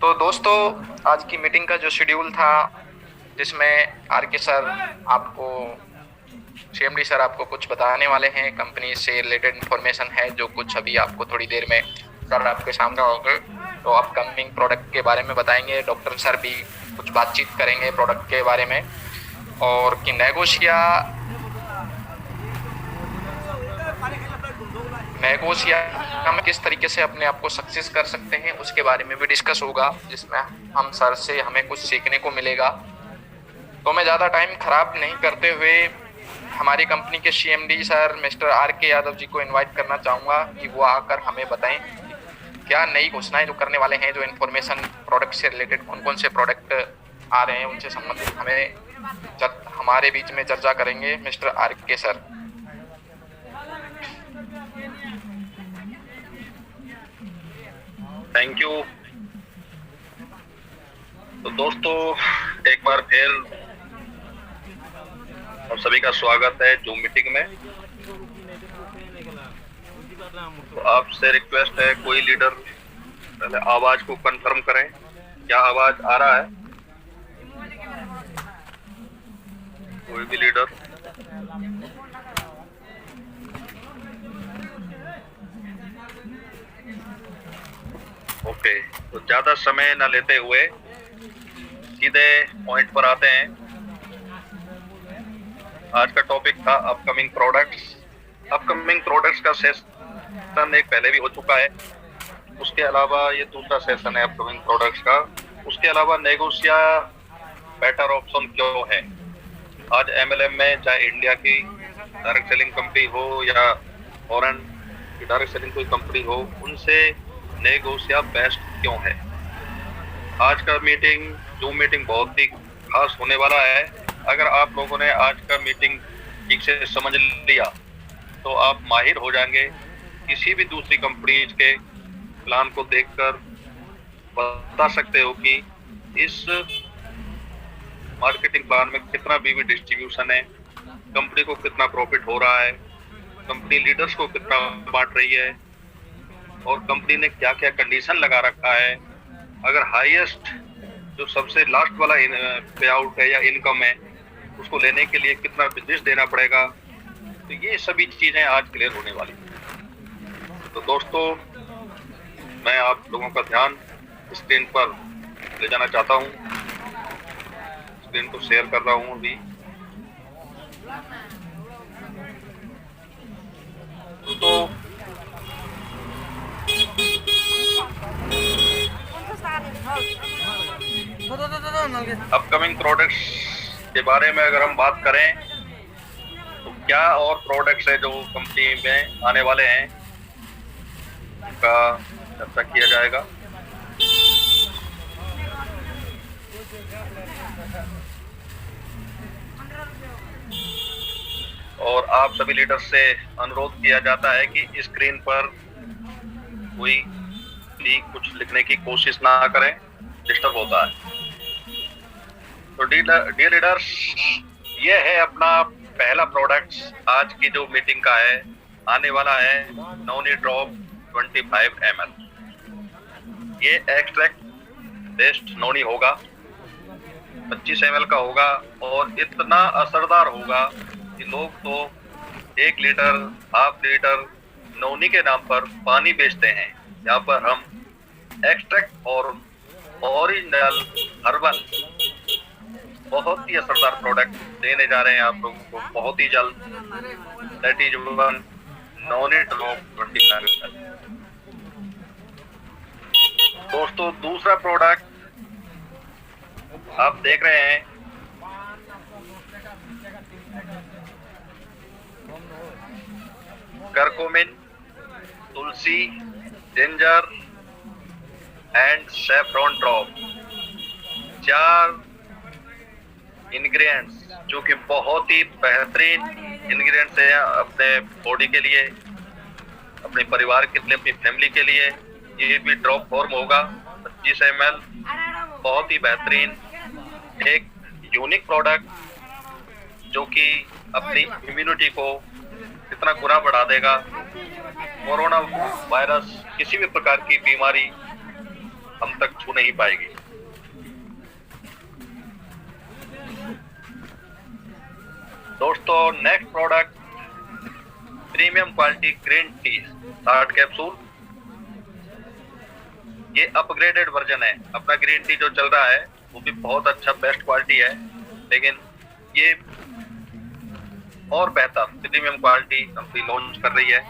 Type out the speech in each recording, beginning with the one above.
तो दोस्तों, आज की मीटिंग का जो शेड्यूल था, जिसमें आर के सर आपको सीएमडी सर आपको कुछ बताने वाले हैं, कंपनी से रिलेटेड इंफॉर्मेशन है जो कुछ अभी आपको थोड़ी देर में सर आपके सामने होंगे। तो अपकमिंग प्रोडक्ट के बारे में बताएंगे, डॉक्टर सर भी कुछ बातचीत करेंगे प्रोडक्ट के बारे में, और कि नेगोशिया हम किस तरीके से अपने आप को सक्सेस कर सकते हैं उसके बारे में भी डिस्कस होगा, जिसमें हम सर से हमें कुछ सीखने को मिलेगा। तो मैं ज़्यादा टाइम खराब नहीं करते हुए हमारी कंपनी के सीएमडी सर मिस्टर आर के यादव जी को इनवाइट करना चाहूँगा कि वो आकर हमें बताएं क्या नई घोषणाएं जो करने वाले हैं, जो इन्फॉर्मेशन प्रोडक्ट से रिलेटेड कौन कौन से प्रोडक्ट आ रहे हैं उनसे संबंधित हमारे बीच में चर्चा करेंगे मिस्टर आर के सर। Thank you. तो दोस्तों, एक बार फिर आप सभी का स्वागत है जूम मीटिंग में। तो आपसे रिक्वेस्ट है, कोई लीडर पहले आवाज को कंफर्म करें, क्या आवाज आ रहा है? कोई भी लीडर? ओके, तो ज्यादा समय न लेते हुए सीधे पॉइंट पर आते हैं। आज का टॉपिक था अपकमिंग प्रोडक्ट्स। अपकमिंग प्रोडक्ट्स का सेशन एक पहले भी हो चुका है, उसके अलावा ये दूसरा सेशन है अपकमिंग प्रोडक्ट्स का। उसके अलावा नेगोशिया बेटर ऑप्शन क्यों है। आज एमएलएम में चाहे इंडिया की डायरेक्ट सेलिंग कंपनी हो या फॉरेन की डायरेक्ट सेलिंग कोई कंपनी हो, उनसे नेगोशिया बेस्ट क्यों है। आज का जूम मीटिंग बहुत ही खास होने वाला है। अगर आप लोगों ने आज का मीटिंग ठीक से समझ लिया तो आप माहिर हो जाएंगे किसी भी दूसरी कंपनी के प्लान को देखकर बता सकते हो कि इस मार्केटिंग प्लान में कितना बीवी डिस्ट्रीब्यूशन है, कंपनी को कितना प्रॉफिट हो रहा है, कंपनी लीडर्स को कितना बांट रही है, और कंपनी ने क्या क्या कंडीशन लगा रखा है। अगर हाईएस्ट जो सबसे लास्ट वाला पे आउट है या इनकम है, उसको लेने के लिए कितना बिजनेस देना पड़ेगा। तो ये सभी चीजें आज क्लियर होने वाली हैं। तो दोस्तों, मैं आप लोगों का ध्यान स्क्रीन पर ले जाना चाहता हूँ। स्क्रीन को शेयर कर रहा हूँ अभी। तो अपकमिंग प्रोडक्ट्स के बारे में अगर हम बात करें तो क्या और प्रोडक्ट्स है जो कंपनी में आने वाले हैं, उनका चर्चा किया जाएगा। और आप सभी लीडर से अनुरोध किया जाता है कि स्क्रीन पर कोई भी कुछ लिखने की कोशिश ना करें, डिस्टर्ब होता है। तो डियर लीडर्स, ये है अपना पहला प्रोडक्ट आज की जो मीटिंग का है। आने वाला है नोनी ड्रॉप 25 ml। ये एक्सट्रैक्ट बेस्ड नोनी होगा, 25 ml का होगा, और इतना असरदार होगा कि लोग तो 1 लीटर, हाफ लीटर नोनी के नाम पर पानी बेचते हैं। यहाँ पर हम एक्सट्रैक्ट और ओरिजिनल हर्बल बहुत ही असरदार प्रोडक्ट देने जा रहे हैं आप लोगों को बहुत ही जल्द। That is one noni drop 25 ml। दोस्तों, दूसरा प्रोडक्ट आप देख रहे हैं, curcumin, tulsi, ginger and saffron drop. 4 ingredients जो कि बहुत ही बेहतरीन इंग्रेडिएंट्स हैं अपने बॉडी के लिए, अपने परिवार के लिए, अपनी फैमिली के लिए। ये भी ड्रॉप फॉर्म होगा 25 ml। बहुत ही बेहतरीन एक यूनिक प्रोडक्ट जो कि अपनी इम्यूनिटी को कितना गुना बढ़ा देगा। कोरोना वायरस, किसी भी प्रकार की बीमारी हम तक छू नहीं पाएगी। दोस्तों next product premium quality green tea 60 capsule. ये अपग्रेडेड वर्जन है। अपना ग्रीन टी जो चल रहा है वो भी बहुत अच्छा बेस्ट क्वालिटी है, लेकिन ये और बेहतर प्रीमियम क्वालिटी कंपनी लॉन्च कर रही है।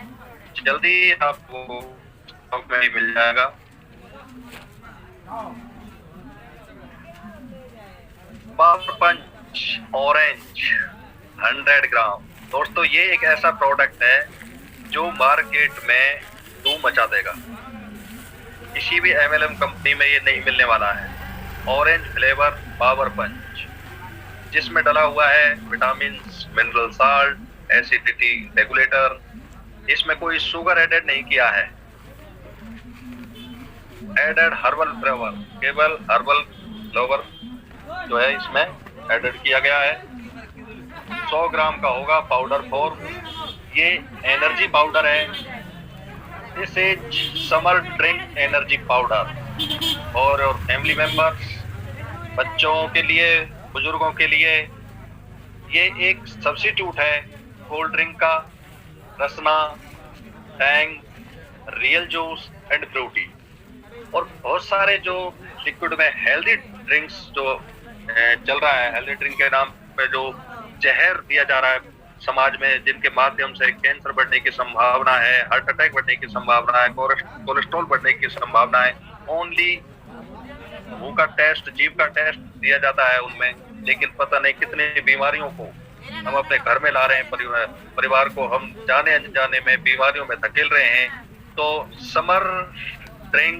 जल्दी आपको स्टॉक में मिल जाएगा। पावर पंच ऑरेंज 100 ग्राम। दोस्तों ये एक ऐसा प्रोडक्ट है जो मार्केट में धूम मचा देगा। किसी भी MLM कंपनी में ये नहीं मिलने वाला है। ऑरेंज फ्लेवर पावर पंच, जिसमें डला हुआ है vitamin, mineral salt, acidity regulator. इसमें कोई शुगर एडेड नहीं किया है। एडेड हर्बल फ्लेवर, केवल हर्बल फ्लेवर जो है इसमें एडेड किया गया है। 100 ग्राम का होगा पाउडर फॉर्म। ये एनर्जी पाउडर है। This is summer drink energy powder और फैमिली मेंबर्स, बच्चों के लिए, बुजुर्गों के लिए ये एक सब्स्टिट्यूट है कोल्ड ड्रिंक का। Rasna, Tang, real juice and Frooti और बहुत सारे जो लिक्विड में हेल्दी ड्रिंक्स जो चल रहा है, हेल्दी ड्रिंक के नाम पे जो जहर दिया जा रहा है समाज में, जिनके माध्यम से कैंसर बढ़ने की संभावना है, हार्ट अटैक बढ़ने की संभावना है, कोलेस्ट्रॉल बढ़ने की संभावना है। ओनली मुंह का टेस्ट, जीभ का टेस्ट दिया जाता है उनमें, लेकिन पता नहीं कितने बीमारियों को हम अपने घर में ला रहे हैं। परिवार को हम जाने अनजाने में बीमारियों में धकेल रहे हैं। तो समर ड्रिंक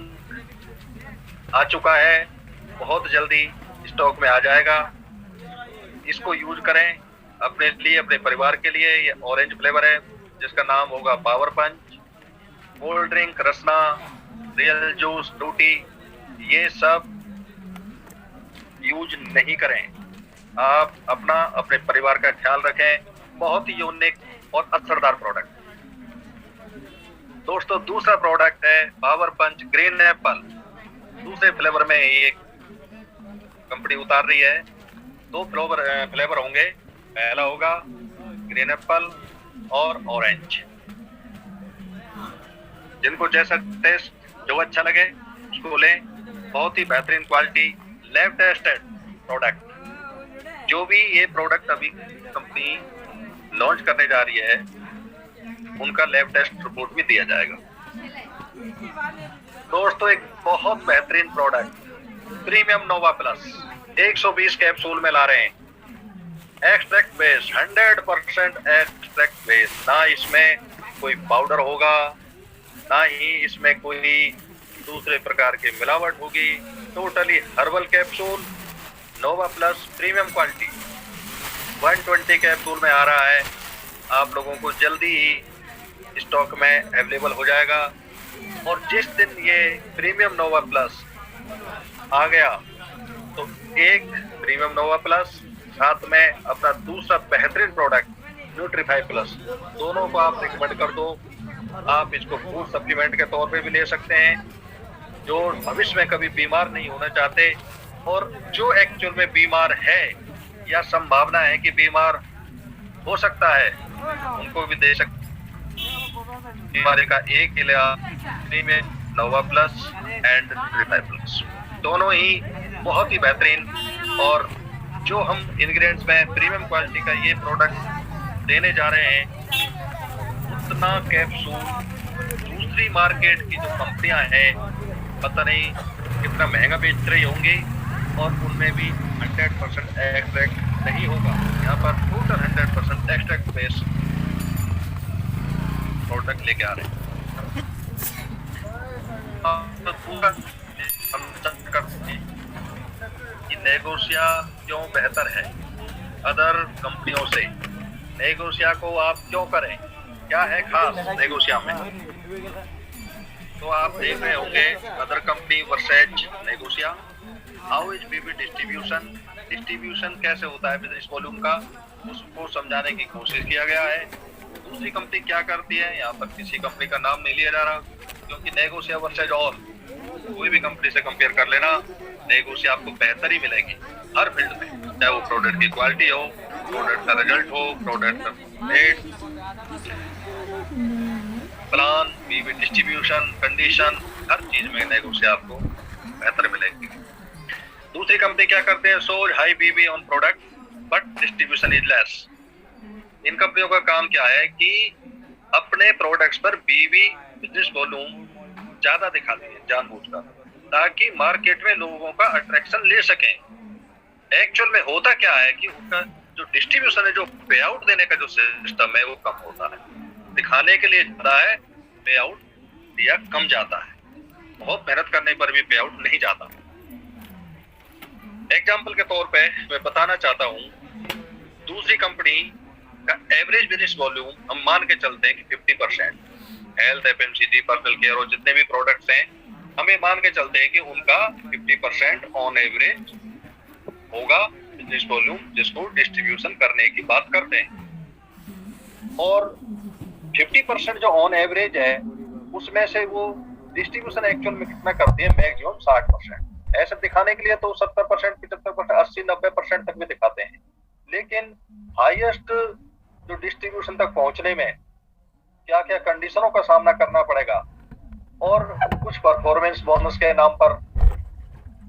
आ चुका है, बहुत जल्दी स्टॉक में आ जाएगा। इसको यूज करें अपने लिए, अपने परिवार के लिए। ये ऑरेंज फ्लेवर है जिसका नाम होगा पावर पंच। कोल्ड ड्रिंक, रसना, रियल जूस, फ्रूटी, ये सब यूज नहीं करें। आप अपना, अपने परिवार का ख्याल रखें। बहुत ही यूनिक और असरदार प्रोडक्ट। दोस्तों दूसरा प्रोडक्ट है पावर पंच ग्रीन एप्पल। दूसरे फ्लेवर में ये कंपनी उतार रही है। 2 फ्लेवर होंगे। पहला होगा ग्रीन एप्पल और ऑरेंज। जिनको जैसा टेस्ट जो अच्छा लगे उसको लें। बहुत ही बेहतरीन क्वालिटी, लैब टेस्टेड प्रोडक्ट। जो भी ये प्रोडक्ट अभी कंपनी लॉन्च करने जा रही है उनका लैब टेस्ट रिपोर्ट भी दिया जाएगा। दोस्तों एक बहुत बेहतरीन प्रोडक्ट प्रीमियम नोवा प्लस 120 कैप्सूल में ला रहे हैं। Extract base, 100% extract base. ना इसमें कोई पाउडर होगा, ना ही इसमें कोई दूसरे प्रकार की मिलावट होगी। टोटली हर्बल कैप्सूल, नोवा प्लस प्रीमियम क्वालिटी 120 कैप्सूल में आ रहा है। आप लोगों को जल्दी ही स्टॉक में अवेलेबल हो जाएगा। और जिस दिन ये प्रीमियम नोवा प्लस आ गया तो एक प्रीमियम नोवा प्लस साथ में अपना दूसरा बेहतरीन प्रोडक्ट न्यूट्रीफाई प्लस, दोनों को आप रिकमेंड कर दो। आप इसको फूड सप्लीमेंट के तौर पे भी ले सकते हैं। जो भविष्य में कभी बीमार नहीं होना चाहते और जो एक्चुअल में बीमार है या संभावना है कि बीमार हो सकता है, उनको भी दे सकते। बीमारी का एक इलाज में नोवा प्लस एंड न्यूट्रीफाई प्लस, दोनों ही बहुत ही बेहतरीन। और जो हम इंग्रेडिएंट्स में प्रीमियम क्वालिटी का ये प्रोडक्ट देने जा रहे हैं, उतना कैप्सूल दूसरी मार्केट की जो कंपनियां हैं पता नहीं कितना महंगा बेच रही होंगी और उनमें भी 100% एक्सट्रैक्ट नहीं होगा। यहाँ पर टोटल 100% एक्सट्रैक्ट बेस्ड प्रोडक्ट लेके आ रहे हैं। तो पूरा हम करते हैं कि नेगोशिया क्यों बेहतर है अदर कंपनियों से। नेगोशिया को आप क्यों करें, क्या है खास नेगोशिया में? तो आप देख रहे होंगे अदर कंपनी वर्सेज नेगोशिया। How is BV distribution, distribution कैसे होता है बिजनेस वॉल्यूम का, उसको समझाने की कोशिश किया गया है। दूसरी कंपनी क्या करती है, यहाँ पर किसी कंपनी का नाम नहीं लिया जा रहा क्योंकि नेगोशिया वर्सेज ऑल कोई भी कंपनी से कंपेयर कर लेना, नेगोशिया आपको बेहतर ही मिलेगी हर फील्ड में, चाहे वो प्रोडक्ट की क्वालिटी हो, प्रोडक्ट का रिजल्ट हो, प्रोडक्ट का रेट, प्लान, बीवी डिस्ट्रीब्यूशन, कंडीशन, हर चीज में नेगोशिया आपको बेहतर मिलेगी। दूसरी कंपनी क्या करते हैं, shows high BV on product but distribution is less. इन कंपनियों का काम क्या है कि अपने प्रोडक्ट्स पर बीवी बिजनेस वॉल्यूम ज्यादा दिखाती है जानबूझकर, ताकि मार्केट में लोगों का अट्रैक्शन ले सकें। एक्चुअल में होता क्या है कि उनका जो डिस्ट्रीब्यूशन है, जो पे आउट देने का जो सिस्टम है, वो कम होता है। दिखाने के लिए ज्यादा है, पे आउट दिया कम जाता है। बहुत मेहनत करने पर भी पे आउट नहीं जाता। एग्जाम्पल के तौर पे मैं बताना चाहता हूँ, दूसरी कंपनी का एवरेज बिजनेस वॉल्यूम हम मान के चलते हैं कि 50%, हेल्थ, एफएमसीजी, पर्सनल केयर और जितने भी प्रोडक्ट्स हैं, हमें मान के चलते हैं कि उनका 50% ऑन एवरेज होगा बिजनेस वॉल्यूम, जिसको डिस्ट्रीब्यूशन करने की बात करते हैं। और 50% जो ऑन एवरेज है, उसमें से वो डिस्ट्रीब्यूशन एक्चुअल में कितना करती है, मैक्सिमम 60%। ऐसे दिखाने के लिए तो 70%, 75%, 80-90% तक भी दिखाते हैं, लेकिन हाईएस्ट जो डिस्ट्रीब्यूशन तक पहुंचने में क्या क्या कंडीशनों का सामना करना पड़ेगा, और कुछ परफॉर्मेंस बोनस के नाम पर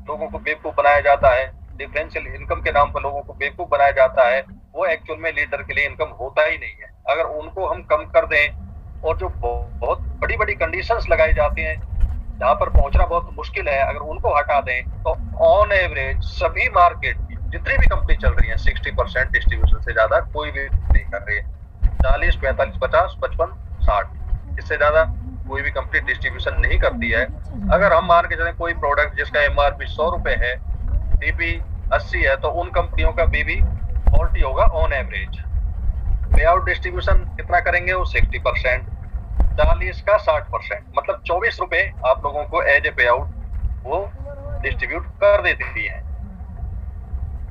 लोगों को बेवकूफ बनाया जाता है, डिफरेंशियल इनकम के नाम पर लोगों को बेवकूफ बनाया जाता है, वो एक्चुअल में लीडर के लिए इनकम होता ही नहीं है। अगर उनको हम कम कर दें, और जो बहुत बड़ी बड़ी कंडीशंस लगाई जाती हैं जहां पर पहुंचना बहुत मुश्किल है, अगर उनको हटा दें, तो ऑन एवरेज सभी मार्केट की जितनी भी कंपनी चल रही है 60% डिस्ट्रीब्यूशन से ज्यादा कोई भी नहीं कर रही है। 40, 45, 50, 55, 60, इससे ज्यादा कोई भी कंपनी डिस्ट्रीब्यूशन नहीं करती है। अगर हम मान के चलें कोई प्रोडक्ट जिसका एमआरपी 100 रुपए है, बीबी 80 है, तो उन कंपनियों का बीबी 40 होगा ऑन एवरेज। पे आउट डिस्ट्रीब्यूशन कितना करेंगे, वो 60%, 40 का 60%, मतलब 24 रुपए आप लोगों को एज ए पे आउट वो डिस्ट्रीब्यूट कर देती है।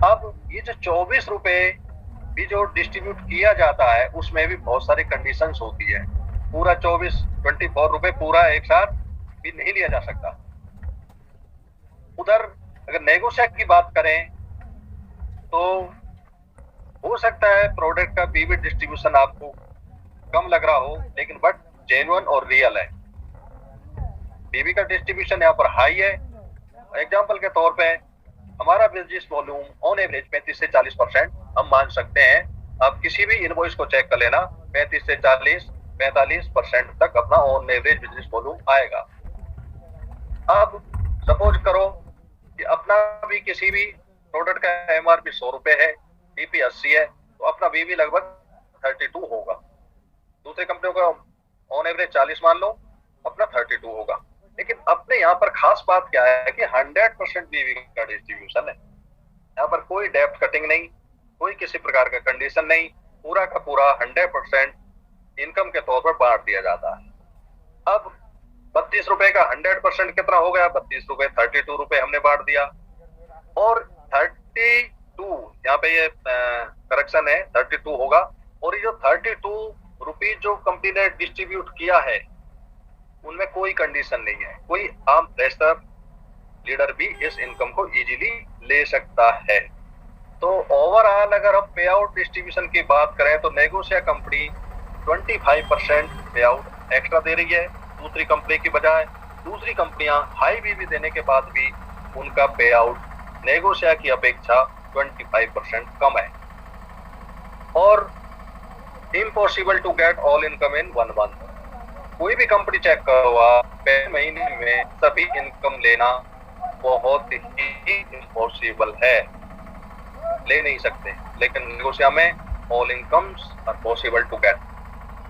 अब ये जो 24 रुपए भी जो डिस्ट्रीब्यूट किया जाता है, उसमें भी बहुत सारी कंडीशंस होती है। पूरा 24 रुपए पूरा एक साथ भी नहीं लिया जा सकता। उधर अगर नेगोशिया की बात करें, तो हो सकता है प्रोडक्ट का बीवी डिस्ट्रीब्यूशन आपको कम लग रहा हो, लेकिन बट जेन्युइन और रियल है। बीवी का डिस्ट्रीब्यूशन यहाँ पर हाई है। एग्जांपल के तौर पे हमारा बिजनेस वॉल्यूम ऑन एवरेज 35 से 40% हम मान सकते हैं। आप किसी भी इनवॉइस को चेक कर लेना, 35 से 40, 45% तक अपना ऑन एवरेज बिजनेस वॉल्यूम आएगा। अब सपोज करो कि अपना भी किसी भी प्रोडक्ट का एमआरपी 100 रुपए है, बीपी 80 है, तो अपना बीवी लगभग 32 होगा। दूसरी कंपनियों का ऑन एवरेज 40 मान लो, अपना 32 होगा। लेकिन अपने यहाँ पर खास बात क्या है कि 100% बीवी का डिस्ट्रीब्यूशन है। यहाँ पर कोई डेप्थ कटिंग नहीं, कोई किसी प्रकार का कंडीशन नहीं, पूरा का पूरा 100% इनकम के तौर पर बांट दिया जाता है। अब 32 रुपए का 100% कितना हो गया, 32 रुपए, 32 रुपए हमने बांट दिया। और 32 यहाँ पे ये करेक्शन है, 32 होगा। और ये जो 32 रुपीज जो कंपनी ने डिस्ट्रीब्यूट किया है, उनमें कोई कंडीशन नहीं है। कोई आम फ्रेशर लीडर भी इस इनकम को इजीली ले सकता है। तो ओवरऑल अगर हम पे आउट डिस्ट्रीब्यूशन की बात करें, तो नेगोशिया कंपनी 25% पे आउट एक्स्ट्रा दे रही है दूसरी कंपनी की बजाय। दूसरी कंपनियां हाई बीवी देने के बाद भी उनका पे आउट नेगोशिया की अपेक्षा 25% कम है। और impossible to get all income in 1 month. कोई भी कंपनी चेक करो आप, पहले महीने में सभी इनकम लेना बहुत ही इम्पॉसिबल है, ले नहीं सकते। लेकिन नेगोशिया में all incomes are possible to get,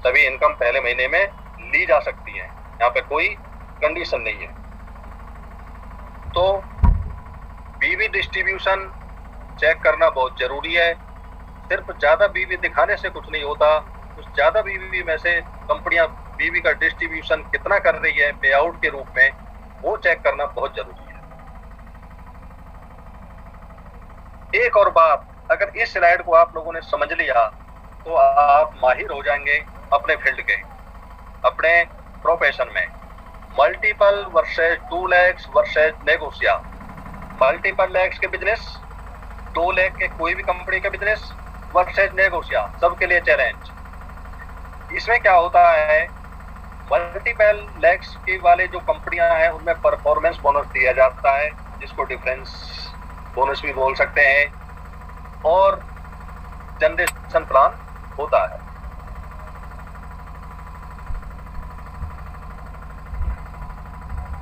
सभी इनकम पहले महीने में ली जा सकती है। यहाँ पे कोई कंडीशन नहीं है। तो बीवी डिस्ट्रीब्यूशन चेक करना बहुत जरूरी है। सिर्फ ज्यादा बीवी दिखाने से कुछ नहीं होता। उस ज्यादा बीवी में से कंपनियां बीवी का डिस्ट्रीब्यूशन कितना कर रही है पे आउट के रूप में, वो चेक करना बहुत जरूरी है। एक और बात, अगर इस स्लाइड को आप लोगों ने समझ लिया तो आप माहिर हो जाएंगे अपने फील्ड के, अपने प्रोफेशन में। मल्टीपल वर्सेज 2 lakhs वर्सेज नेगोशिया। मल्टीपल लैक्स के बिजनेस, 2 लाख के कोई भी कंपनी का बिजनेस वर्सेज नेगोशिया, सबके लिए चैलेंज। इसमें क्या होता है, मल्टीपल लैक्स की वाले जो कंपनियां हैं उनमें परफॉर्मेंस बोनस दिया जाता है, जिसको डिफरेंस बोनस भी बोल सकते हैं, और जनरेशन प्लान होता है।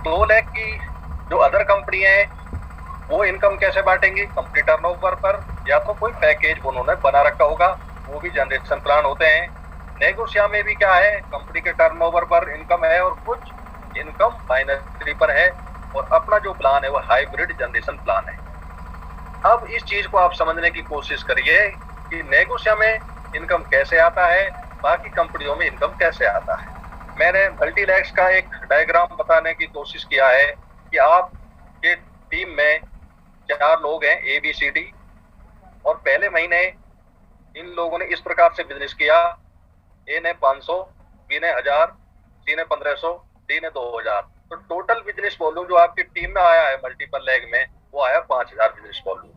दो लाख की जो अदर कंपनी है वो इनकम कैसे बांटेंगी, कंपनी टर्नओवर पर, या तो कोई पैकेज उन्होंने बना रखा होगा, वो भी जनरेशन प्लान होते हैं। नेगोशिया में भी क्या है, कंपनी के टर्नओवर पर इनकम है और कुछ इनकम बाइनरी पर है, और अपना जो प्लान है वो हाइब्रिड जनरेशन प्लान है। अब इस चीज को आप समझने की कोशिश करिए कि नेगोशिया में इनकम कैसे आता है, बाकी कंपनियों में इनकम कैसे आता है। मैंने मल्टीलैक्स का एक डायग्राम बताने की कोशिश किया है कि आपके टीम में 4 लोग हैं, ABCD, और पहले महीने इन लोगों ने इस प्रकार से बिजनेस किया, ए ने 500, बी ने 1000, सी ने 1500, डी ने 2000। तो टोटल बिजनेस वॉल्यूम जो आपकी टीम में आया है मल्टीपल लैग में, वो आया 5000 बिजनेस वॉल्यूम।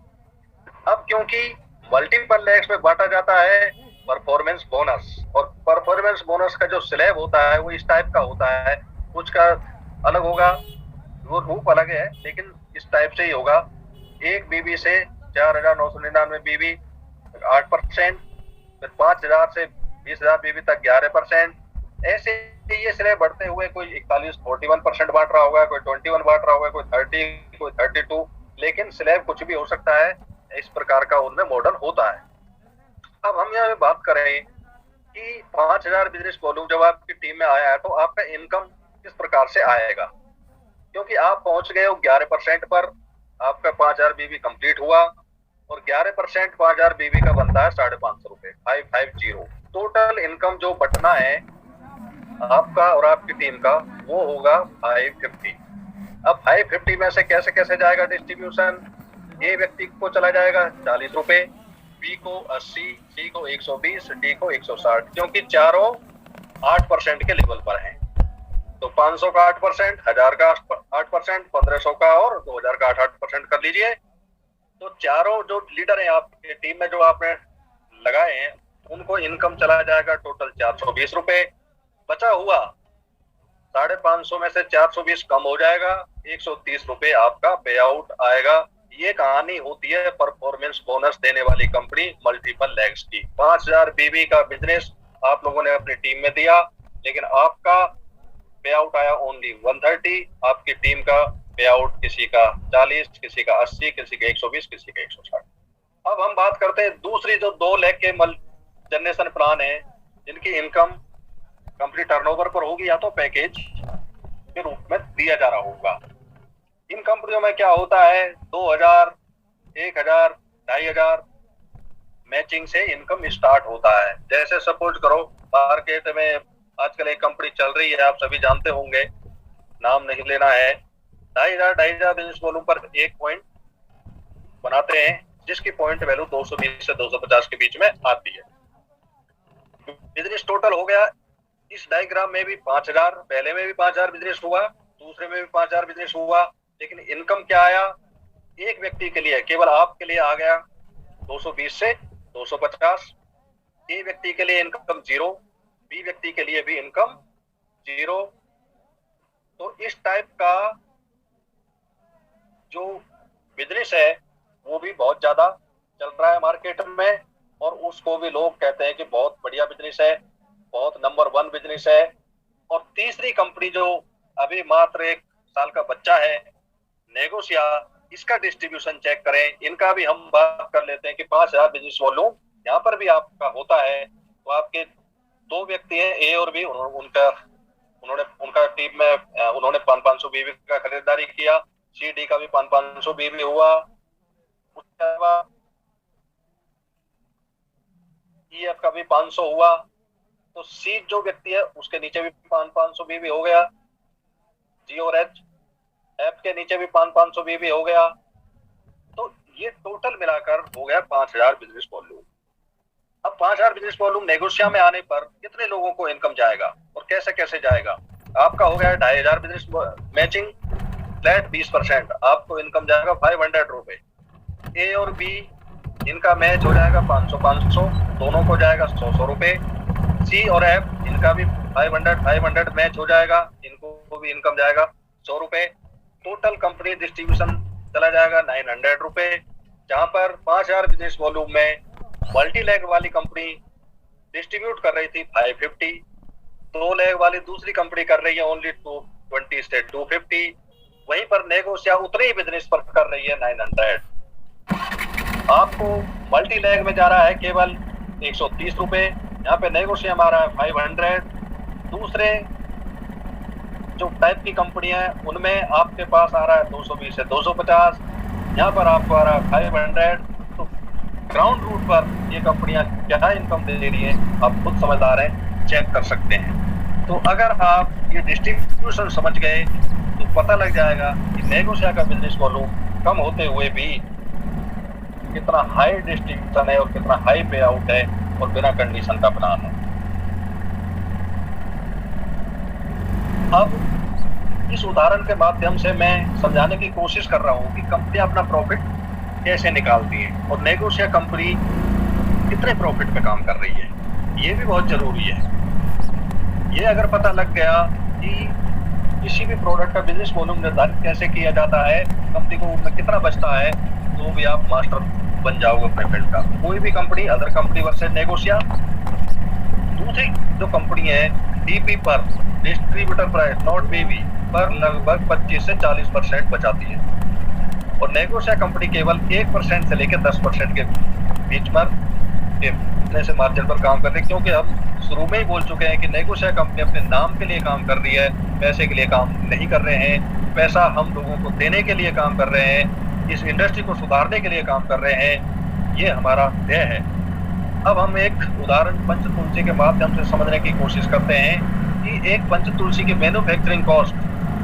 अब क्योंकि मल्टीपल लैग्स में बांटा जाता है परफॉर्मेंस बोनस, और परफॉर्मेंस बोनस का जो स्लैब होता है वो इस टाइप का होता है, कुछ का अलग होगा, वो रूप अलग है, लेकिन इस टाइप से ही होगा। एक बीबी से 4999 बीबी 8%, फिर 5000 से 20000 बीबी तक 11%, ऐसे ये स्लैब बढ़ते हुए कोई 41% बांट रहा होगा, कोई 21 बांट रहा होगा, कोई 30, कोई 32, लेकिन स्लैब कुछ भी हो सकता है। इस प्रकार का उनमें मॉडल होता है। अब हम यहाँ पे बात करें कि 5000 बिजनेस वॉल्यूम जब आपकी टीम में आया है तो आपका इनकम किस प्रकार से आएगा, क्योंकि आप पहुंच गए हो 11% पर, आपका 5000 बीबी कंप्लीट हुआ, और 11% 5000 बीबी का बनता है 550 रुपए, 550। टोटल इनकम जो बटना है आपका और आपकी टीम का वो होगा 550। अब 550 में से कैसे कैसे जाएगा डिस्ट्रीब्यूशन, ए व्यक्ति को चला जाएगा 40 रुपए, बी को 80, सी को 120, डी को 160, क्योंकि चारों 8% के लेवल पर हैं। तो 500 का 8%, 1000 का 8%, 1500 का और 2000 का 8% कर लीजिए। तो चारों जो लीडर हैं आपके टीम में जो आपने लगाए हैं, उनको इनकम चला जाएगा टोटल 420 रुपए। बचा हुआ 550 में से 420 कम हो जाएगा, 130 रुपए आपका पे आउट आएगा। ये कहानी होती है परफॉर्मेंस बोनस देने वाली कंपनी मल्टीपल लैग्स की। 5000 बीबी का बिजनेस आप लोगों ने अपनी टीम में दिया, लेकिन आपका पे आउट आया ओनली 130, आपकी टीम का पे आउट किसी का 40, किसी का 80, किसी का 120, किसी का 160। अब हम बात करते हैं दूसरी जो 2 लाख के जनरेशन प्लान है, जिनकी इनकम कंपनी टर्नओवर पर होगी या तो पैकेज के रूप में दिया जा रहा होगा। इन कंपनियों में क्या होता है, 2000, 1000, 2500 मैचिंग से इनकम स्टार्ट होता है। जैसे सपोज करो मार्केट में आजकल एक कंपनी चल रही है, आप सभी जानते होंगे, नाम नहीं लेना है, 2500 बिजनेस वॉल्यूम पर एक पॉइंट बनाते हैं, जिसकी पॉइंट वैल्यू 220 से 250 के बीच में आती है। बिजनेस टोटल हो गया। इस डायग्राम में भी 5000, पहले में भी 5000 बिजनेस हुआ, दूसरे में भी 5000 बिजनेस हुआ, लेकिन इनकम क्या आया, एक व्यक्ति के लिए, केवल आपके लिए आ गया 220 से 250। ए व्यक्ति के लिए इनकम 0, बी व्यक्ति के लिए भी इनकम 0। तो इस टाइप का जो बिजनेस है वो भी बहुत ज्यादा चल रहा है मार्केट में, और उसको भी लोग कहते हैं कि बहुत बढ़िया बिजनेस है, बहुत नंबर 1 बिजनेस है। और तीसरी कंपनी जो अभी मात्र 1 साल का बच्चा है, नेगोशिया, इसका डिस्ट्रीब्यूशन चेक करें, इनका भी हम बात कर लेते हैं कि 5000 बिजनेस वॉल्यूम यहाँ पर भी आपका होता है। तो आपके 2 व्यक्ति हैं, ए और बी, उनका टीम में उन्होंने 500 बीबी का खरीदारी किया, सी डी का भी 500 बीबी हुआ, उसके बाद ई एफ का भी 500 हुआ। तो सी जो व्यक्ति है उसके नीचे भी 500 बीबी हो गया, जी और एच, एफ के नीचे भी 500 बीबी हो गया। तो ये टोटल मिलाकर हो गया 5000 बिजनेस वॉल्यूम। अब 5000 बिजनेस वॉल्यूम नेगोशिया में आने पर कितने लोगों को इनकम जाएगा और कैसे कैसे जाएगा, आपका हो गया 2500 बिजनेस मैचिंग फ्लैट 20%, आपको इनकम जाएगा 500 रुपए। ए और बी इनका मैच हो जाएगा 500 दोनों को जाएगा 100 रुपए। सी और एफ इनका भी 500 मैच हो जाएगा, इनको भी इनकम जाएगा 100 रुपए। टोटल कंपनी डिस्ट्रीब्यूशन चला जाएगा 900 रुपए, जहां पर 5000 बिजनेस वॉल्यूम में मल्टी लेग वाली कंपनी डिस्ट्रीब्यूट कर रही थी 550, 2 लेग वाली दूसरी कंपनी कर रही है ओनली 220 से 250, वहीं पर नेगोशिया उतने ही बिजनेस पर कर रही है 900। आपको मल्टी लेग में जा रहा है केवल 130 रुपए, यहाँ पे नेगोशियम आ रहा है 500। दूसरे जो टाइप की कंपनी है उनमें आपके पास आ रहा है 220 से 250, यहाँ पर आपको आ रहा है 500। तो ग्राउंड रूट पर ये कंपनियां क्या इनकम दे रही है आप खुद समझदार हैं, चेक कर सकते हैं। तो अगर आप ये डिस्ट्रीब्यूशन समझ गए तो पता लग जाएगा कि नेगोशिया का बिजनेस वॉल्यूम कम होते हुए भी कितना हाई डिस्ट्रीब्यूशन है और कितना हाई पे आउट है और बिना कंडीशन का प्लान है। अब इस उदाहरण के माध्यम से मैं समझाने की कोशिश कर रहा हूं कि कंपनी अपना प्रॉफिट कैसे निकालती है और नेगोशिया कंपनी कितने प्रॉफिट पे काम कर रही है, ये भी बहुत जरूरी है। ये अगर पता लग गया कि किसी भी प्रोडक्ट का बिजनेस वॉल्यूम निर्धारित कैसे किया जाता है, कंपनी को उनमें कितना बचता है, तो भी आप मास्टर बन जाओगे अपने फील्ड का। कोई भी कंपनी अदर कंपनी वर्सेस नेगोशिया। दूसरी जो कंपनी है डीपी पर डिस्ट्रीब्यूटर प्राइस नॉट बीवी पर लगभग 25 से 40% बचाती है और नेगोशिया कंपनी केवल 1% से लेकर 10% के बीच में से मार्जिन पर काम कर रही है, क्योंकि हम शुरू में ही बोल चुके हैं कि नेगोशिया कंपनी अपने नाम के लिए काम कर रही है, पैसे के लिए काम नहीं कर रहे हैं। पैसा हम लोगों को देने के लिए काम कर रहे हैं, इस इंडस्ट्री को सुधारने के लिए काम कर रहे हैं, ये हमारा ध्येय है। अब हम एक उदाहरण पंचतुलसी के माध्यम से समझने की कोशिश करते हैं कि एक पंचतुलसी की manufacturing cost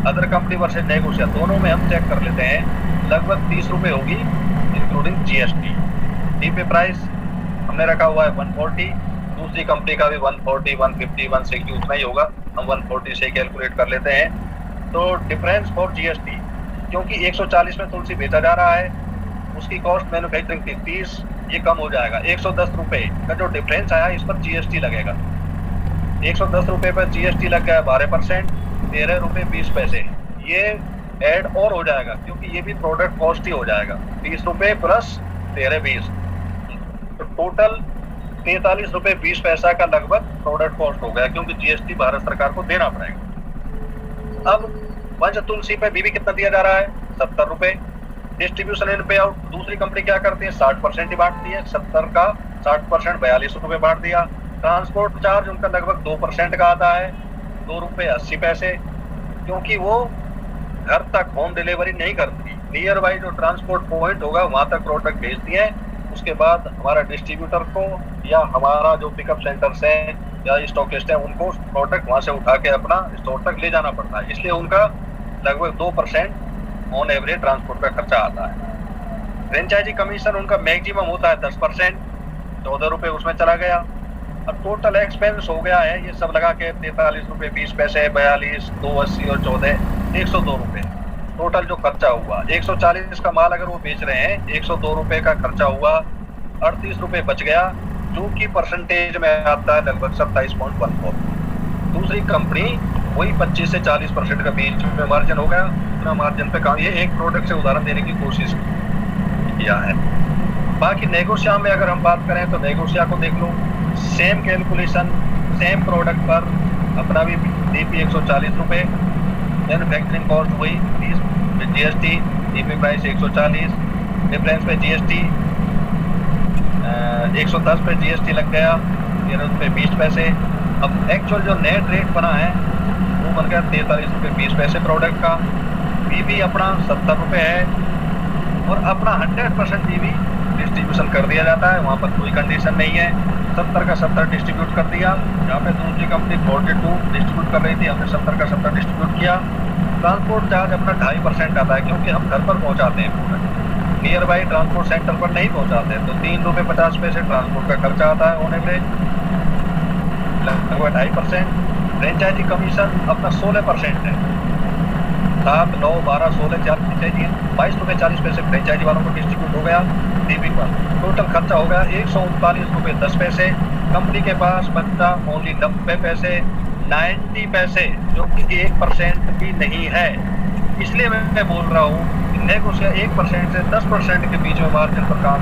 other company versus नेगोशिया दोनों में हम चेक कर लेते हैं, लगभग 30 रुपए होगी इंक्लूडिंग जीएसटी। डीपी प्राइस हमने रखा हुआ है 140, दूसरी कंपनी का भी 140, 150, 160 उतना ही होगा, हम 140 से कैलकुलेट कर लेते हैं। तो डिफरेंस फॉर जीएसटी, क्योंकि 140 में तुलसी बेचा जा रहा है, उसकी कॉस्ट मैन्युफैक्चरिंग थी 30, ये कम हो जाएगा। 110 रुपए का जो डिफरेंस आया इस पर जीएसटी लगेगा। 110 रुपए पर जीएसटी लग गया 12%, 13 रुपए 20 पैसे, ये ऐड और हो जाएगा क्योंकि ये भी प्रोडक्ट कॉस्ट ही हो जाएगा। 30 रुपए प्लस 13, 20, तो टोटल 43 रुपए 20 पैसा का लगभग प्रोडक्ट कॉस्ट हो गया, क्योंकि जीएसटी भारत सरकार को देना पड़ेगा। अब पंचतुलसी पे बीबी कितना दिया जा रहा है? 70 रुपए। डिस्ट्रीब्यूशन एंड पे आउट दूसरी कंपनी क्या करती है? 60% ही बांटती है, 70 का 60% 42 रुपए बांट दिया। ट्रांसपोर्ट चार्ज उनका लगभग 2% का आता है, 2 रुपए 80 पैसे, क्योंकि वो घर तक होम डिलीवरी नहीं करती, नियर बाई जो ट्रांसपोर्ट पॉइंट होगा वहां तक प्रोडक्ट भेजती है। उसके बाद हमारा डिस्ट्रीब्यूटर को या हमारा जो पिकअप सेंटर्स हैं या स्टॉकिस्ट हैं उनको प्रोडक्ट वहां से उठा के अपना स्टोर तक ले जाना पड़ता है, इसलिए उनका लगभग 2% ऑन एवरेज ट्रांसपोर्ट का खर्चा आता है। फ्रेंचाइजी कमीशन उनका मैक्सिमम होता है 10%, 14 रुपए उसमें चला गया। अब टोटल एक्सपेंस हो गया है ये सब लगा के 43 रुपए 20 पैसे, 42, 280 और 14, 102 रुपए टोटल जो खर्चा हुआ। 140 का माल अगर वो बेच रहे हैं, 102 रुपए का खर्चा हुआ, 38 रुपए बच गया, जो कि परसेंटेज में आता है लगभग 27.14। दूसरी कंपनी वही 25 से 40% का बीच में मार्जिन हो गया, उतना मार्जिन पे काम। ये एक प्रोडक्ट से उदाहरण देने की कोशिश किया है। बाकी नेगोशिया में अगर हम बात करें तो नेगोशिया को देख लो, सेम कैलकुलेशन सेम प्रोडक्ट पर अपना भी डीपी 140 रुपए, मैन्युफैक्चरिंग कॉस्ट वही 30, जीएसटी, डीपी प्राइस 140, डिफरेंस पे जीएसटी 110 पे जीएसटी लग गया, 13 रुपए 20 पैसे। अब एक्चुअल जो नेट रेट बना है वो बन गया 43 रुपए 20 पैसे प्रोडक्ट का। बीबी अपना 70 रुपए है और अपना 100% बीबी डिस्ट्रीब्यूशन कर दिया जाता है, वहाँ पर कोई कंडीशन नहीं है। 70 का 70 डिस्ट्रीब्यूट कर दिया, जहाँ पे दूसरी कंपनी 42 डिस्ट्रीब्यूट कर रही थी, हमने 70 का 70 डिस्ट्रीब्यूट किया। ट्रांसपोर्ट चार्ज अपना 2.5% आता है, क्योंकि हम घर पर पहुँचाते हैं product, near by transport centre पर नहीं पहुँचाते हैं, तो 3 रुपए 50 पैसे ट्रांसपोर्ट का खर्चा आता है ऑन एवरेज, लगभग 2.5%। फ्रेंचाइजी कमीशन अपना 16% है। 7, 9, 12, 16 4 फ्रेंचाइजी है। 22 रुपये 40 पैसे फ्रेंचाइजी वालों को डिस्ट्रीब्यूट हो गया टीवी पर। टोटल खर्चा हो गया 139 रुपये 10 पैसे। कंपनी के पास बचता ओनली 90 पैसे, 90 पैसे, जो कि 1% भी नहीं है। इसलिए मैं बोल रहा हूँ नेगोशिएशन 1% से 10% के बीच में मार्जिन पर काम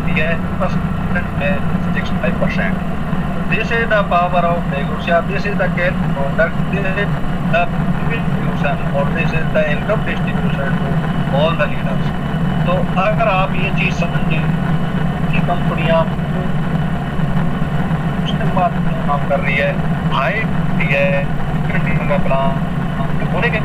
किया है, 65%। This is the power of negotiation. This is the care product. This is the distribution, or this is the income distribution to all the leaders. तो अगर आप ये चीज समझिए कि कंपनियां काम कर रही है, हाई है प्लान होने के,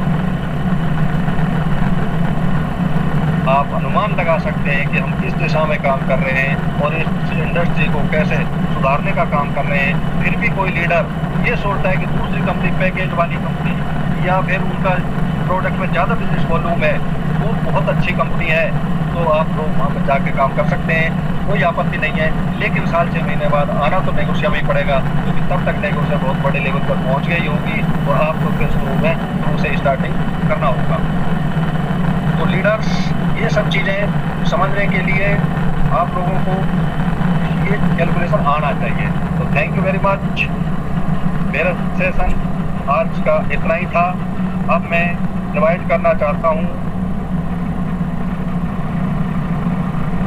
आप अनुमान लगा सकते हैं कि हम किस दिशा में काम कर रहे हैं और इस इंडस्ट्री को कैसे सुधारने का काम कर रहे हैं। फिर भी कोई लीडर ये सोचता है कि दूसरी कंपनी, पैकेज वाली कंपनी, या फिर उनका प्रोडक्ट में ज़्यादा बिजनेस वॉल्यूम है, वो बहुत अच्छी कंपनी है, तो आप लोग वहाँ पर जाके काम कर सकते हैं, कोई आपत्ति नहीं है। लेकिन साल 6 महीने बाद आना तो नेगोशिया में ही पड़ेगा, क्योंकि तब तक नेगोशिया बहुत बड़े लेवल पर पहुँच गई होगी और आपको फिर शुरू में से स्टार्टिंग करना होगा। तो लीडर्स, ये सब चीज़ें समझने के लिए आप लोगों को ये कैलकुलेशन आना चाहिए। तो थैंक यू वेरी मच। मेरा सेशन आज का इतना ही था। अब मैं इनवाइट करना चाहता हूँ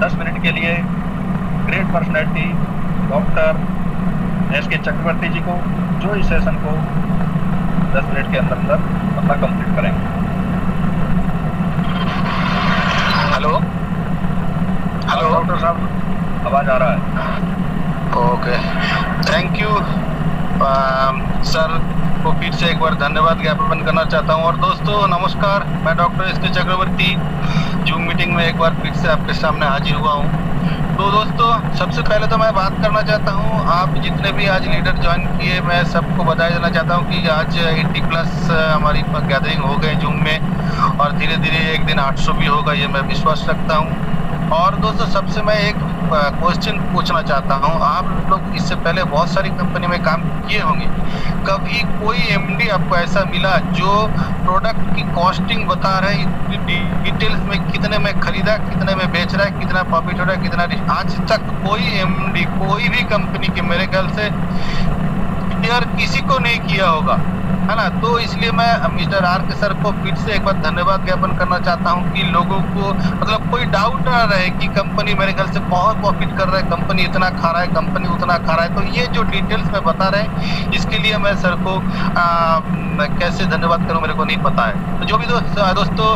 10 मिनट के लिए ग्रेट पर्सनैलिटी डॉक्टर SK चक्रवर्ती जी को, जो इस सेशन को 10 मिनट के अंदर अपना कंप्लीट करेंगे। हेलो हेलो डॉक्टर साहब, आवाज आ रहा है? ओके, थैंक यू सर को फिर से एक बार धन्यवाद ज्ञापन करना चाहता हूं। और दोस्तों नमस्कार, मैं डॉक्टर SK चक्रवर्ती जूम मीटिंग में एक बार फिर से आपके सामने हाजिर हुआ हूं। तो दोस्तों सबसे पहले तो मैं बात करना चाहता हूं, आप जितने भी आज लीडर ज्वाइन किए, मैं सबको बधाई देना चाहता हूं कि आज 80+ हमारी गैदरिंग हो गई जूम में, और धीरे धीरे एक दिन 800 भी होगा, ये मैं विश्वास रखता हूं। और दोस्तों सबसे मैं एक क्वेश्चन पूछना चाहता हूं, आप लोग इससे पहले बहुत सारी कंपनी में काम किए होंगे, कभी कोई MD आपको ऐसा मिला जो प्रोडक्ट की कॉस्टिंग बता रहे है डिटेल्स में, कितने में खरीदा, कितने में बेच रहा है, कितना प्रॉफिट हो रहा है, कितना? आज तक कोई MD कोई भी कंपनी के मेरे ख्याल से यार किसी को नहीं किया होगा, है ना। तो इसलिए मैं मिस्टर RK सर को फिर से एक बार धन्यवाद ज्ञापन करना चाहता हूं कि लोगों को मतलब कोई डाउट ना रहे कि कंपनी मेरे ख्याल से बहुत प्रॉफिट कर रहा है, कंपनी इतना खा रहा है, कंपनी उतना खा रहा है। तो ये जो डिटेल्स में बता रहे हैं, इसके लिए मैं सर को कैसे धन्यवाद करूं मेरे को नहीं पता है। तो जो भी दोस्तों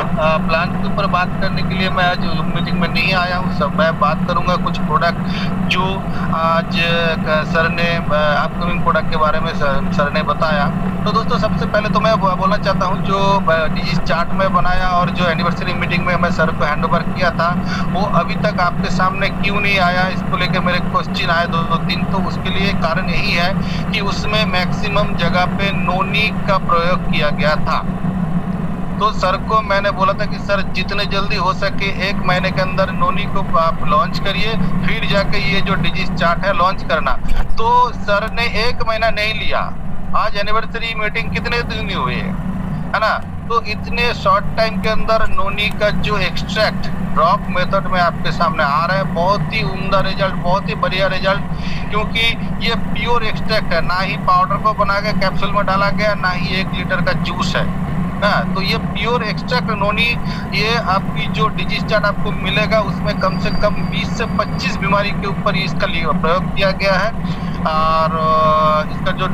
प्लान के ऊपर बात करने के लिए मैं आज जूम मीटिंग में नहीं आया हूँ। सब मैं बात करूंगा कुछ प्रोडक्ट जो आज सर ने अपकमिंग प्रोडक्ट के बारे में सर ने बताया। तो दोस्तों सबसे पहले तो मैं बोलना चाहता हूं, जो डिजिस चार्ट में बनाया और जो एनिवर्सरी मीटिंग में मैं सर को हैंडओवर किया था, वो अभी तक आपके सामने क्यों नहीं आया, इसको लेकर मेरे क्वेश्चन आए 2-3। तो उसके लिए कारण यही है कि उसमें मैक्सिमम जगह पे नोनी का प्रयोग किया गया था। तो सर को मैंने बोला था कि सर जितने जल्दी हो सके 1 महीने के अंदर नोनी को आप लॉन्च करिए, फिर जाके ये जो डिजिस चार्ट है लॉन्च करना। तो सर ने 1 महीना नहीं लिया। आज एनिवर्सरी मीटिंग कितने दिन हुए है ना, तो इतने शॉर्ट टाइम के अंदर नोनी का जो एक्सट्रैक्ट ड्रॉप मेथड में आपके सामने आ रहा है, बहुत ही उम्दा रिजल्ट, बहुत ही बढ़िया रिजल्ट, क्योंकि ये प्योर एक्सट्रैक्ट है, ना ही पाउडर को बना के कैप्सूल में डाला गया, ना ही 1 लीटर का जूस है ना। तो ये प्योर एक्सट्रैक्ट नोनी, ये आपकी जो डिजिस चार्ट आपको मिलेगा उसमें कम से कम 20 से 25 बीमारी के ऊपर इसका प्रयोग किया गया है। और इसका जो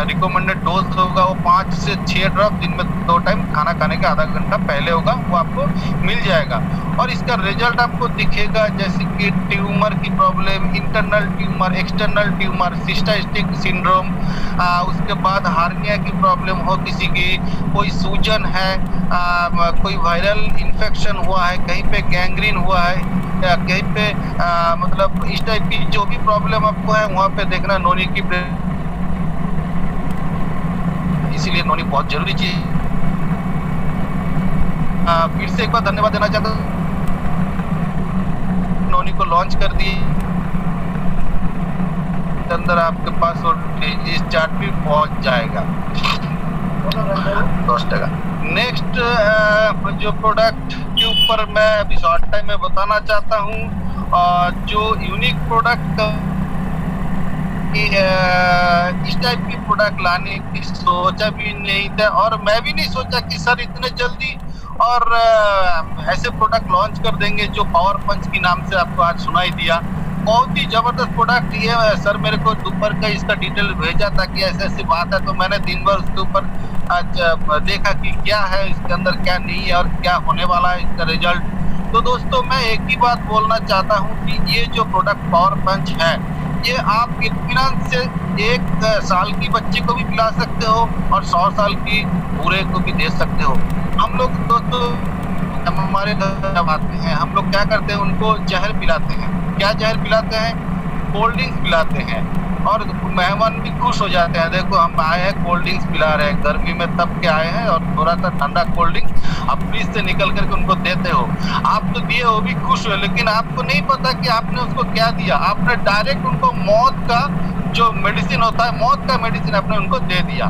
रिकमेंडेड डोज होगा वो 5 से 6 ड्रॉप दिन में 2 टाइम, खाना खाने के आधा घंटा पहले होगा, वो आपको मिल जाएगा। और इसका रिजल्ट आपको दिखेगा जैसे कि ट्यूमर की problem, internal tumour, external tumour, cystitic syndrome, उसके बाद हार्निया की प्रॉब्लम हो किसी की, कोई सूजन है, कोई वायरल इन्फेक्शन हुआ है, कहीं पे गैंग्रीन हुआ है, कहीं पे मतलब इस टाइप की जो भी प्रॉब्लम आपको है वहाँ पे देखना नोनी की, इसीलिए नोनी बहुत जरूरी चीज। फिर से एक बार धन्यवाद देना चाहता हूँ, नोनी को लॉन्च कर दिए के अंदर आपके पास वो डेली चार्ट भी पहुंच जाएगा 10%। नेक्स्ट जो प्रोडक्ट के ऊपर मैं अभी शॉर्ट टाइम में बताना चाहता हूँ, जो यूनिक प्रोडक्ट इस टाइप की प्रोडक्ट लाने की सोचा भी नहीं था, और मैं भी नहीं सोचा कि सर इतने जल्दी और ऐसे प्रोडक्ट लॉन्च कर देंगे जो पावर पंच के नाम से आपको आज सुनाई दिया। बहुत ही जबरदस्त प्रोडक्ट ये है सर, मेरे को दोपहर का इसका डिटेल भेजा था कि ऐसी ऐसी बात है, तो मैंने दिन भर उसके ऊपर आज देखा कि क्या है इसके अंदर, क्या नहीं है और क्या होने वाला है इसका रिजल्ट। तो दोस्तों मैं एक ही बात बोलना चाहता हूँ कि ये जो प्रोडक्ट पावर पंच है, ये आप इत्मीनान से 1 साल की बच्चे को भी पिला सकते हो और 100 साल की बूढ़े को भी दे सकते हो। हम लोग दोस्तों हमारे घर जब आते हैं, हम लोग क्या करते हैं, उनको जहर पिलाते हैं। क्या जहर पिलाते हैं? कोल्ड ड्रिंक्स पिलाते हैं, और मेहमान भी खुश हो जाते हैं। देखो हम आए हैं, कोल्ड ड्रिंक्स पिला रहे हैं, गर्मी में तब के आए हैं, और थोड़ा सा ठंडा कोल्ड ड्रिंक्स आप फ्रिज से निकल करके उनको देते हो। आप तो दिए, वो भी खुश हुए, लेकिन आपको नहीं पता कि आपने उसको क्या दिया। आपने डायरेक्ट उनको मौत का जो मेडिसिन होता है, मौत का मेडिसिन आपने उनको दे दिया।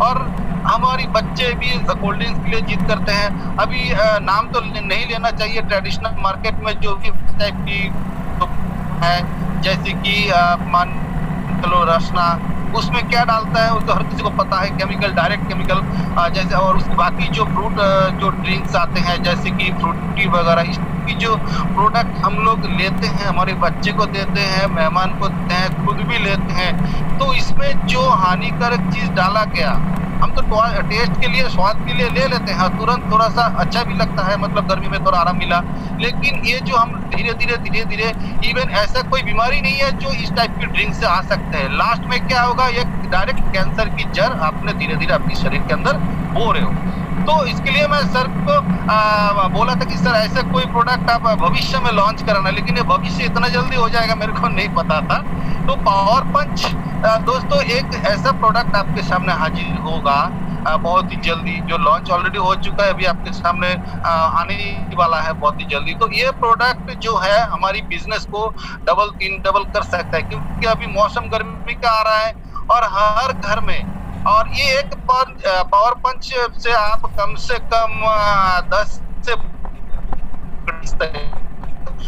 और हमारी बच्चे भी कोल्ड ड्रिंक्स के लिए जिद करते हैं। अभी नाम तो नहीं लेना चाहिए, ट्रेडिशनल मार्केट में जो भी टाइप की है, जैसे कि मान लो रसना, उसमें क्या डालता है उसको हर किसी को पता है, केमिकल, डायरेक्ट केमिकल। जैसे और उसके बाकी जो फ्रूट जो ड्रिंक्स आते हैं जैसे कि फ्रूटी वगैरह, इसकी जो प्रोडक्ट हम लोग लेते हैं, हमारे बच्चे को देते हैं, मेहमान को देते हैं, खुद भी लेते हैं, तो इसमें जो हानिकारक चीज डाला गया, हम तो टेस्ट के लिए, स्वाद के लिए ले लेते हैं, तुरंत थोड़ा सा अच्छा भी लगता है, मतलब गर्मी में थोड़ा आराम मिला। लेकिन ये जो हम धीरे धीरे इवन ऐसा कोई बीमारी नहीं है जो इस टाइप की ड्रिंक से आ सकते हैं। लास्ट में क्या होगा, ये डायरेक्ट कैंसर की जड़ आपने धीरे धीरे अपने शरीर के अंदर बो रहे हो। तो इसके लिए मैं सर को बोला था कि सर ऐसा कोई प्रोडक्ट आप भविष्य में लॉन्च कराना, लेकिन ये भविष्य इतना जल्दी हो जाएगा मेरे को नहीं पता था। तो पावर पंच दोस्तों एक ऐसा प्रोडक्ट आपके सामने हाजिर होगा बहुत ही जल्दी, जो लॉन्च ऑलरेडी हो चुका है, अभी आपके सामने आने वाला है बहुत ही जल्दी। तो ये प्रोडक्ट जो है हमारी बिजनेस को डबल 3 डबल कर सकता है, क्योंकि अभी मौसम गर्मी का आ रहा है और हर घर में, और ये एक पावर पंच से आप कम से कम 10 से,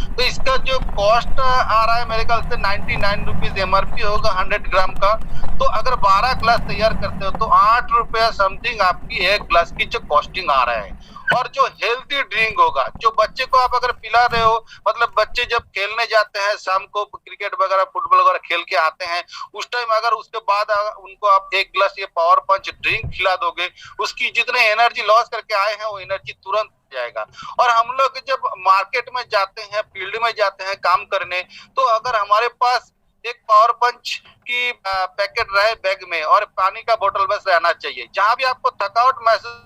तो इसका जो कॉस्ट आ रहा है मेरे ख्याल से 99 रुपीज एमआरपी होगा 100 ग्राम का। तो अगर 12 ग्लास तैयार करते हो तो 8 रुपया समथिंग आपकी एक ग्लास की जो कॉस्टिंग आ रहा है। और जो हेल्थी ड्रिंक होगा, जो बच्चे को आप अगर पिला रहे हो, मतलब बच्चे जब खेलने जाते हैं शाम को, क्रिकेट वगैरह फुटबॉल वगैरह खेल के आते हैं, उस टाइम अगर उसके बाद उनको आप 1 ग्लास ये पावर पंच ड्रिंक खिला दोगे, उसकी जितने एनर्जी लॉस करके आए हैं वो एनर्जी तुरंत जाएगा। और हम लोग जब मार्केट में जाते हैं, फील्ड में जाते हैं काम करने, तो अगर हमारे पास एक पावर पंच की पैकेट रहे बैग में और पानी का बोतल बस रहना चाहिए, जहां भी आपको थकावट महसूस,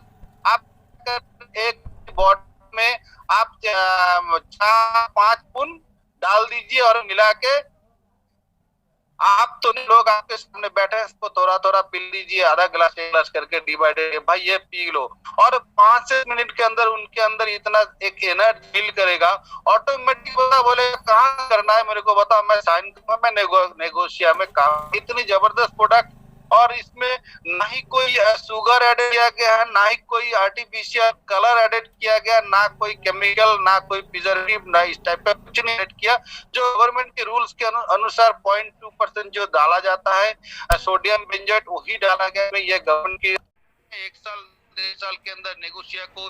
आप एक बॉटल में आप 4-5 स्पून डाल दीजिए और मिला के, आप तो नहीं, लोग आपके सामने बैठे हैं, इसको थोड़ा थोड़ा पी लीजिए, आधा गिलास 1 गिलास करके डिवाइडेड, भाई ये पी लो, और 5 से मिनट के अंदर उनके अंदर इतना एक एनर्जी फील करेगा, ऑटोमेटिक बोले कहाँ करना है मेरे को बताओ, मैं साइन करूंगा, मैं नेगोशिया में काम। इतनी जबरदस्त प्रोडक्ट, और इसमें ना ही कोई शुगर ऐड किया गया है, ना ही कोई आर्टिफिशियल कलर एडेड किया गया, ना कोई केमिकल, ना कोई प्रिजर्वेटिव, ना इस टाइप का कुछ नहीं ऐड किया। जो गवर्नमेंट के रूल्स के अनुसार 0.2% जो डाला जाता है सोडियम बेंजोएट, वही डाला गया है। ये गवर्नमेंट की 1 साल 1.5 साल के अंदर नेगोशिया को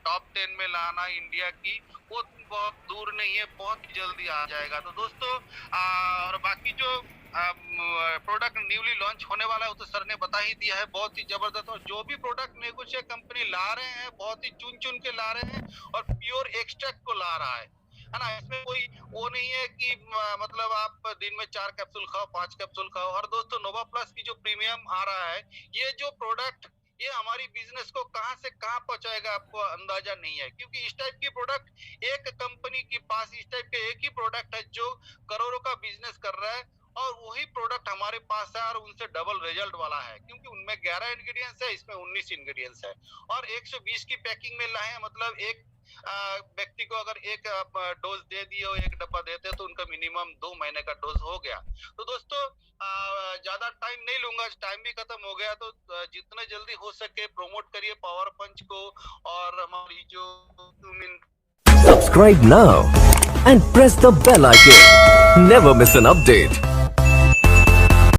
टॉप 10 में लाना इंडिया की, वो बहुत दूर नहीं है, बहुत जल्दी आ जाएगा। तो दोस्तों और बाकी जो प्रोडक्ट न्यूली लॉन्च होने वाला है वो तो सर ने बता ही दिया है, बहुत ही जबरदस्त। और जो भी प्रोडक्ट नेगोशिया कंपनी ला रहे हैं, बहुत ही चुन के ला रहे हैं, और प्योर एक्सट्रैक्ट को ला रहा है ना। इसमें कोई वो नहीं है कि मतलब आप दिन में 4 कैप्सूल खाओ, 5 कैप्सूल खाओ। और दोस्तों नोवा प्लस की जो प्रीमियम आ रहा है, ये जो प्रोडक्ट, ये हमारी बिजनेस को कहां से कहां पहुंचाएगा आपको अंदाजा नहीं है, क्योंकि इस टाइप की प्रोडक्ट एक कंपनी के पास इस टाइप के एक ही प्रोडक्ट है जो करोड़ों का बिजनेस कर रहा है, और वही प्रोडक्ट हमारे पास है और उनसे डबल रिजल्ट वाला है, क्योंकि उनमें 11 इंग्रेडिएंट्स है, इसमें 19 इंग्रेडिएंट्स है, और 120 की पैकिंग में लाए हैं, मतलब एक व्यक्ति को अगर एक डोज दे दिए हो, एक डब्बा देते तो उनका मिनिमम 2 महीने का डोज हो गया। तो दोस्तों ज्यादा टाइम नहीं लूंगा, टाइम भी खत्म हो गया, तो जितना जल्दी हो सके प्रमोट करिए पावर पंच को। और हमारी जो Subscribe now and press the bell icon. Never miss an update.